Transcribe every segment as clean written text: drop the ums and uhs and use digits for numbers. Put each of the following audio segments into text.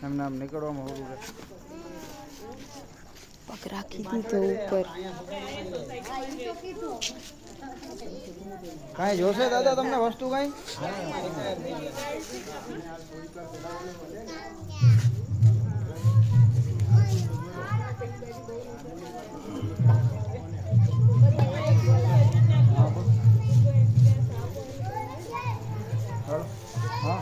એમને આમ નીકળવામાં ઓલું રહે. પગ રાખી દીધો ઉપર. કાંઈ જોશે દાદા તમને વસ્તુ કાંઈ? હા.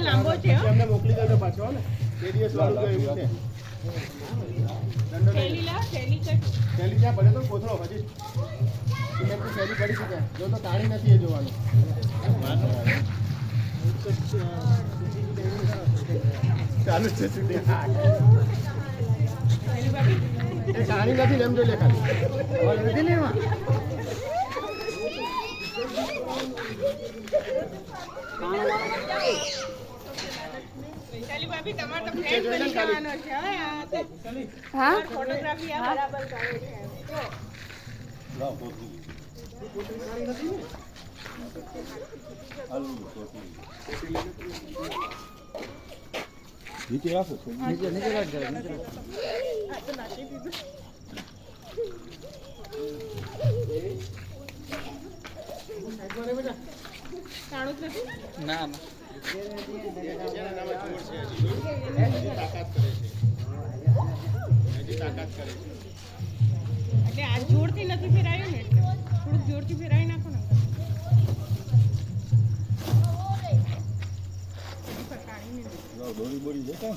લાંબો છે એમને મોકલી દેજો પાછો ને બે દિવસ વાળું તો એવું છે. થેલી ક્યાં પડે તો કોથળો હજી સિમેન્ટની થેલી પડી છે ત્યાં જો તો તાળી નથી એ જોવાનું. ચાલુ છે છૂટી એ તાળી નથી ને એમ જોઈ લે ખાલી નથી ને એમાં હા ફોટોગ્રાફી આ બરાબર કરે છે નીચે રાખો નીચે નીચે રાખજો નીચે. ના ના એટલે આ જોરથી નથી ફેરાયું ને એટલે થોડુંક જોરથી ફેરાવી નાખો ને દોરી બોરી જતા